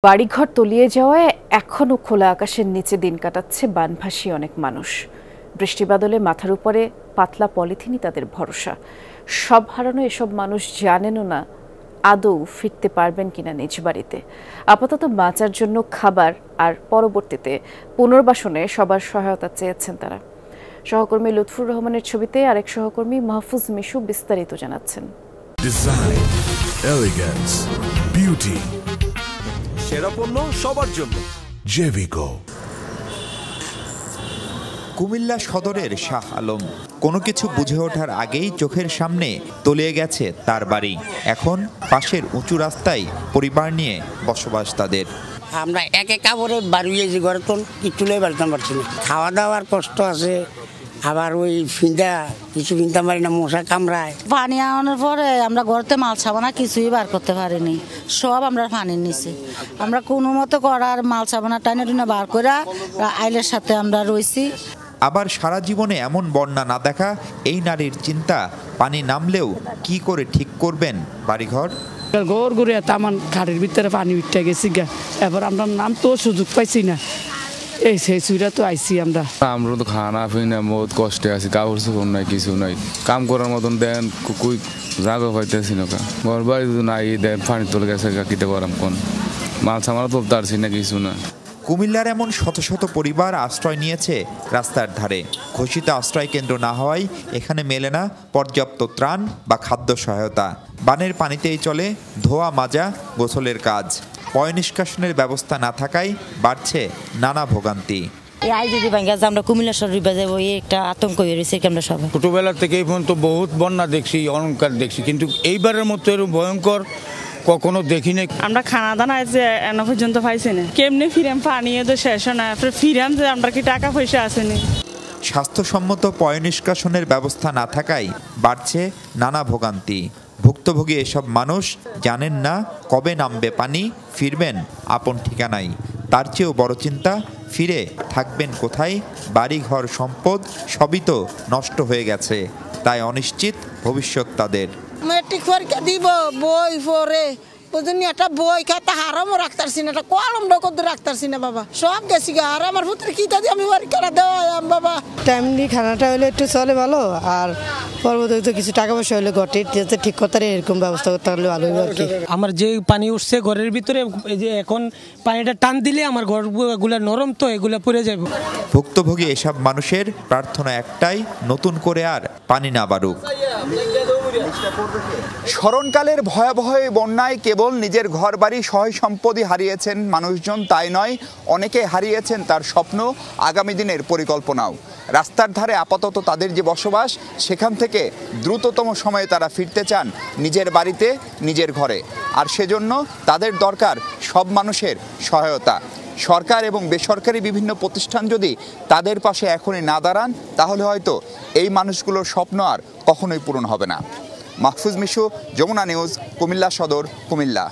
বাড়িঘর তলিয়ে যাওয়ায় এখনো খোলা আকাশের নিচে দিন কাটাচ্ছে বানভাসী অনেক মানুষ। বৃষ্টিবাদলে মাথার উপরে পাতলা পলিথিনই তাদের ভরসা। সব হারানো এসব মানুষ জানেনও না আদৌ ফিরতে পারবেন কিনা নিজ বাড়িতে। আপাতত বাঁচার জন্য খাবার আর পরবর্তীতে পুনর্বাসনে সবার সহায়তা চেয়েছেন তারা। সহকর্মী লুৎফুর রহমানের ছবিতে আরেক সহকর্মী মাহফুজ মিশু বিস্তারিত জানাচ্ছেন। ডিজাইন, এলিগেন্স, বিউটি, সেরা পণ্য সবার জন্য জেভিকো। কুমিল্লা সদরের শাহ আলম কোনো কিছু বুঝে ওঠার আগেই চোখের সামনে তলিয়ে গেছে তার বাড়ি। এখন পাশের উঁচু রাস্তায় পরিবার নিয়ে বসবাস তাদের। আমরা এক এক কাপড়ে বাড়িয়েছি, ঘরে তো কিচ্ছু লয়ে বেড়াতে পারছি না। খাওয়া দাওয়ার কষ্ট আছে, আবার ওই কিছু ফিনতে পারি না, মশা কামড়ায়। পানি আনার পরে আমরা ঘরতে মাল সাবানা কিছুই বার করতে পারিনি, সব আমরা পানির নিচে। আমরা কোনো মতো করার মাল সাবানা টাইনে টুনে বার করে আইলের সাথে আমরা রয়েছি। আবার সারা জীবনে এমন বন্যা না দেখা এই নারীর চিন্তা, পানি নামলেও কি করে ঠিক করবেন বাড়িঘর। ঘর ঘুরে তামান ঘাটের ভিতরে পানি উঠে গেছি গা, এবার আমরা নাম তো সুযোগ পাইছি না। এই সেই সুইরা তো আইসি আমরা তো খানা পিনা বহুত কষ্টে আছি, কাপড় চোপড় নাই, কিছু নাই, কাম করার মতন দেন কুকুই জাগো পাইতেছি না। ঘর বাড়ি নাই, দেন পানি তোলে গেছে, কিতে করাম কোন মাল সামাল তুলতে পারছি না, কিছু না। কুমিল্লার এমন শত শত পরিবার আশ্রয় নিয়েছে রাস্তার ধারে। ঘোষিত আশ্রয় কেন্দ্র না হওয়ায় এখানে মেলে না পর্যাপ্ত ত্রাণ বা খাদ্য সহায়তা। বানের পানিতেই চলে ধোয়া মাজা, গোসলের কাজ। পয় নিষ্কাশনের ব্যবস্থা না থাকায় বাড়ছে নানা ভোগান্তি। আমরা কুমিল্লা শহরে যাবো, একটা আতঙ্ক হয়ে রয়েছে আমরা সবাই। ছোটবেলা থেকে এই পর্যন্ত বহুত বন্যা দেখছি, অলঙ্কার দেখছি, কিন্তু এইবারের মতো এরকম ভয়ঙ্কর কখনো দেখি নাই। আমরা খানা দানা যে এনে পর্যন্ত পাইছি না, কেমনে ফিরাম, পানি তো শেষ না, ফিরাম যে আমরা কি টাকা পয়সা আসেনি। স্বাস্থ্যসম্মত পয় নিষ্কাশনের ব্যবস্থা না থাকায় বাড়ছে নানা ভোগান্তি। ভুক্তভোগী এসব মানুষ জানেন না কবে নামবে পানি, ফিরবেন আপন ঠিকানায়। তার চেয়েও বড় চিন্তা, ফিরে থাকবেন কোথায়। বাড়িঘর সম্পদ সবই তো নষ্ট হয়ে গেছে, তাই অনিশ্চিত ভবিষ্যৎ তাদের। মেট্রিক পরীক্ষা দিব, বই পড়ে বুঝলি একটা বই খাতা হারামও রাখতারছি না, একটা কলম ডকর রাখতারছি না বাবা, সব গেছি গা। আর আমার পুত্র কি দিয়ে আমি পরীক্ষাটা দেওয়া বাবা। টাইমলি খানাটা হলে একটু চলে ভালো, আর পরবর্তীতে কিছু টাকা পয়সা হলে ঘরটি যাতে ঠিক করতে এরকম ব্যবস্থা করতে পারলে ভালো হবে আর কি। আমার যে পানি উঠছে ঘরের ভিতরে, এই যে এখন পানিটা টান দিলে আমার ঘরগুলা নরম, তো এগুলা পড়ে যাবে। ভুক্তভোগী এসব মানুষের প্রার্থনা একটাই, নতুন করে আর পানি না বাড়ুক। স্মরণকালের ভয়াবহ বন্যায় কেবল নিজের ঘরবাড়ি সহায় সম্পত্তি হারিয়েছেন মানুষজন, তাই নয়, অনেকে হারিয়েছেন তার স্বপ্ন, আগামী দিনের পরিকল্পনাও। রাস্তার ধারে আপাতত তাদের যে বসবাস, সেখান থেকে দ্রুততম সময়ে তারা ফিরতে চান নিজের বাড়িতে, নিজের ঘরে। আর সেজন্য তাদের দরকার সব মানুষের সহায়তা। সরকার এবং বেসরকারি বিভিন্ন প্রতিষ্ঠান যদি তাদের পাশে এখনই না দাঁড়ান, তাহলে হয়তো এই মানুষগুলোর স্বপ্ন আর কখনোই পূরণ হবে না। মাহফুজ মিশু, যমুনা নিউজ, কুমিল্লা সদর, কুমিল্লা।